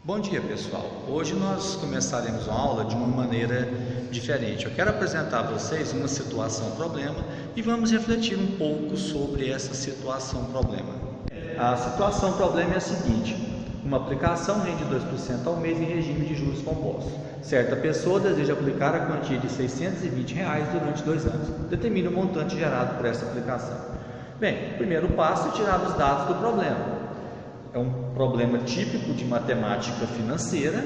Bom dia, pessoal. Hoje nós começaremos a aula de uma maneira diferente. Eu quero apresentar a vocês uma situação-problema e vamos refletir um pouco sobre essa situação-problema. A situação-problema é a seguinte: uma aplicação rende 2% ao mês em regime de juros compostos. Certa pessoa deseja aplicar a quantia de R$ 620 durante 2 anos. Determine o montante gerado por essa aplicação. Bem, o primeiro passo é tirar os dados do problema. É um problema típico de matemática financeira,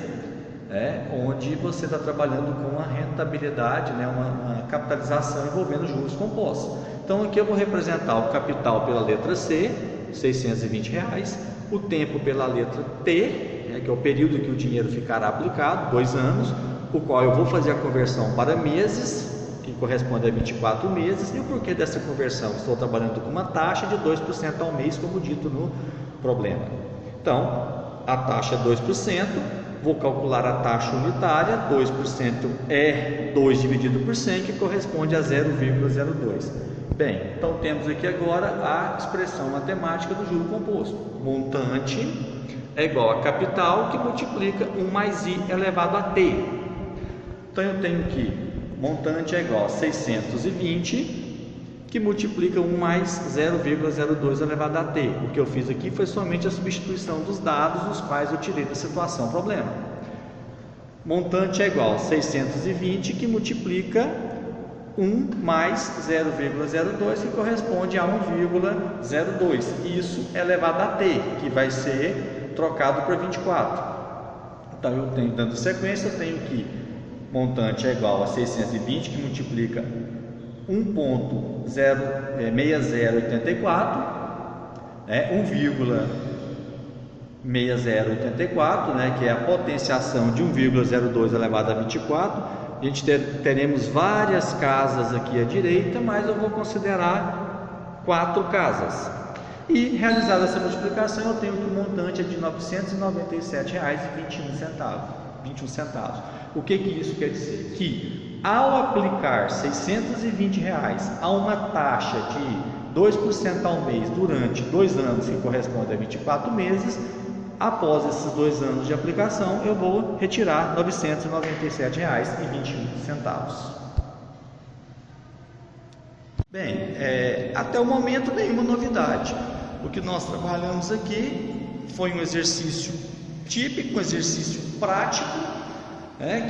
onde você está trabalhando com a rentabilidade, uma capitalização envolvendo juros compostos. Então aqui eu vou representar o capital pela letra C, R$ 620, o tempo pela letra T, que é o período que o dinheiro ficará aplicado, 2 anos, o qual eu vou fazer a conversão para meses, que corresponde a 24 meses, e o porquê dessa conversão? Estou trabalhando com uma taxa de 2% ao mês, como dito no problema. Então, a taxa é 2%, vou calcular a taxa unitária, 2% é 2 dividido por 100, que corresponde a 0,02. Bem, então temos aqui agora a expressão matemática do juro composto. Montante é igual a capital, que multiplica 1 mais I elevado a T. Então eu tenho que montante é igual a 620, que multiplica 1 mais 0,02 elevado a t. O que eu fiz aqui foi somente a substituição dos dados dos quais eu tirei da situação problema. Montante é igual a 620, que multiplica 1 mais 0,02, que corresponde a 1,02. Isso elevado a t, que vai ser trocado por 24. Então, eu tenho, dando sequência, eu tenho que montante é igual a 620, que multiplica 1,6084, 1,6084, que é a potenciação de 1,02 elevado a 24. A gente teremos várias casas aqui à direita, mas eu vou considerar 4 casas. E realizada essa multiplicação, eu tenho que o montante é de R$ 997,21. O que isso quer dizer? Que ao aplicar R$ 620 a uma taxa de 2% ao mês durante 2 anos, que corresponde a 24 meses, após esses 2 anos de aplicação, eu vou retirar R$ 997,21. Bem, até o momento nenhuma novidade. O que nós trabalhamos aqui foi um exercício típico, um exercício prático,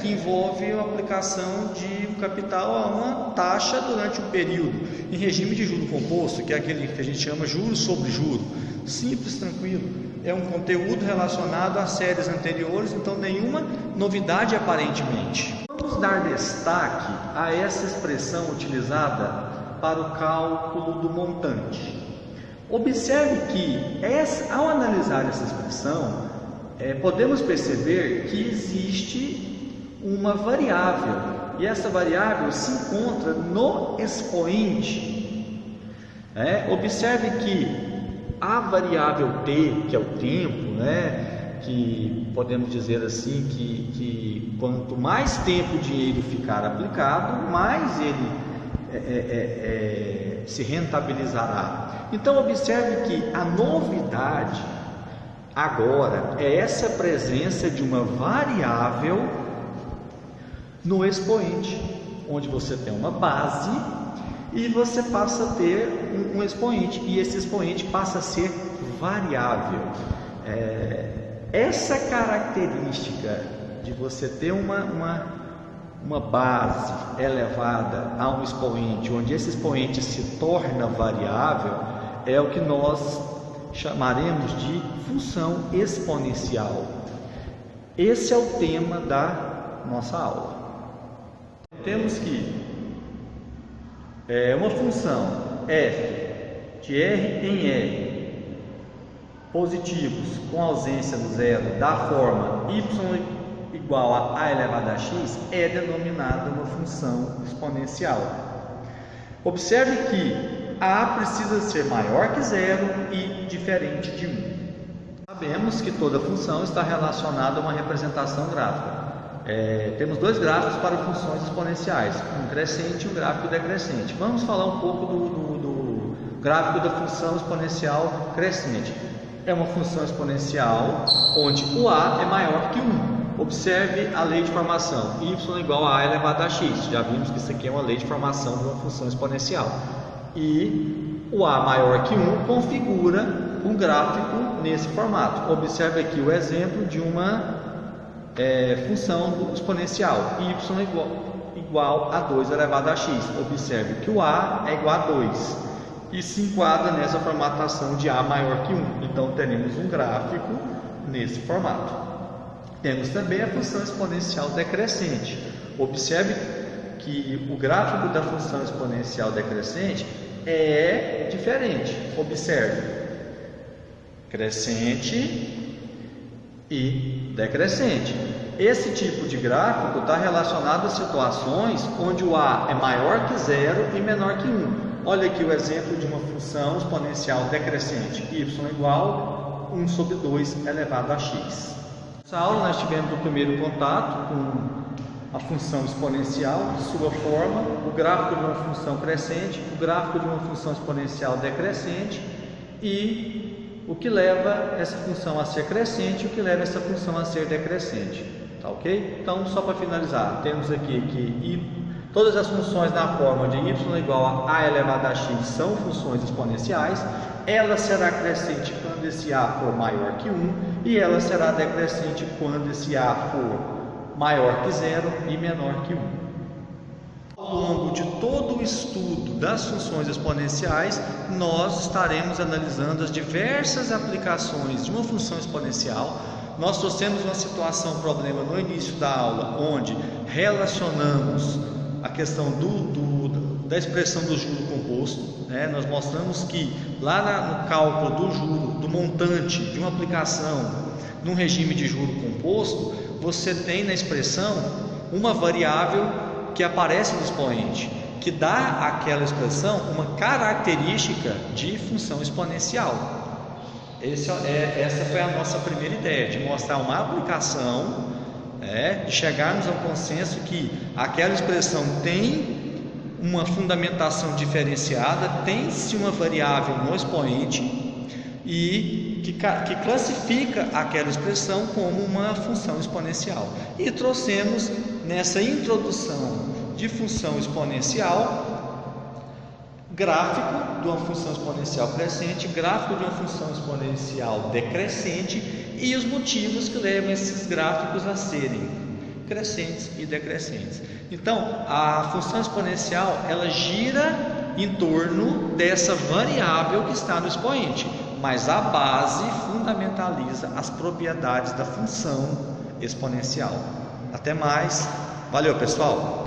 que envolve a aplicação de um capital a uma taxa durante um período em regime de juro composto, que é aquele que a gente chama juros sobre juro. Simples, tranquilo. É um conteúdo relacionado às séries anteriores, então nenhuma novidade aparentemente. Vamos dar destaque a essa expressão utilizada para o cálculo do montante. Observe que, ao analisar essa expressão, podemos perceber que existe uma variável, e essa variável se encontra no expoente. Observe que a variável t, que é o tempo, que podemos dizer assim que quanto mais tempo o dinheiro ficar aplicado, mais ele se rentabilizará. Então observe que a novidade agora é essa presença de uma variável no expoente, onde você tem uma base e você passa a ter um expoente, e esse expoente passa a ser variável. Essa característica de você ter uma base elevada a um expoente, onde esse expoente se torna variável, é o que nós chamaremos de função exponencial. Esse é o tema da nossa aula. Temos que uma função f de r em r positivos com ausência do zero da forma y igual a elevado a x é denominada uma função exponencial. Observe que a precisa ser maior que zero e diferente de 1. Sabemos que toda função está relacionada a uma representação gráfica. Temos 2 gráficos para funções exponenciais, um crescente e um gráfico decrescente. Vamos falar um pouco do gráfico da função exponencial crescente. é uma função exponencial onde o a é maior que 1. Observe a lei de formação, y igual a elevado a x. Já vimos que isso aqui é uma lei de formação de uma função exponencial. E o a maior que 1 configura um gráfico nesse formato. Observe aqui o exemplo de uma função exponencial, y igual a 2 elevado a x. Observe que o a é igual a 2 e se enquadra nessa formatação de a maior que 1. Então, teremos um gráfico nesse formato. Temos também a função exponencial decrescente. Observe que o gráfico da função exponencial decrescente é diferente. Observe: crescente e decrescente. Esse tipo de gráfico está relacionado a situações onde o a é maior que 0 e menor que 1. Olha aqui o exemplo de uma função exponencial decrescente, y igual a 1 sobre 2 elevado a x. Nessa aula nós tivemos o primeiro contato com a função exponencial, sua forma, o gráfico de uma função crescente, o gráfico de uma função exponencial decrescente e o que leva essa função a ser crescente e o que leva essa função a ser decrescente. Tá ok? Então, só para finalizar, temos aqui que todas as funções na forma de y igual a elevado a x são funções exponenciais. Ela será crescente quando esse a for maior que 1 e ela será decrescente quando esse a for maior que 0 e menor que 1. Ao longo de todo o estudo das funções exponenciais, nós estaremos analisando as diversas aplicações de uma função exponencial. Nós trouxemos uma situação, problema no início da aula, onde relacionamos a questão da expressão do juro composto, né? Nós mostramos que lá no cálculo do juro, do montante de uma aplicação num regime de juro composto, você tem na expressão uma variável que aparece no expoente, que dá àquela expressão uma característica de função exponencial. Essa foi a nossa primeira ideia, de mostrar uma aplicação, de chegarmos ao consenso que aquela expressão tem uma fundamentação diferenciada, tem-se uma variável no expoente e que classifica aquela expressão como uma função exponencial. E trouxemos nessa introdução de função exponencial gráfico de uma função exponencial crescente, gráfico de uma função exponencial decrescente e os motivos que levam esses gráficos a serem crescentes e decrescentes. Então, a função exponencial ela gira em torno dessa variável que está no expoente, mas a base fundamentaliza as propriedades da função exponencial. Até mais, valeu pessoal!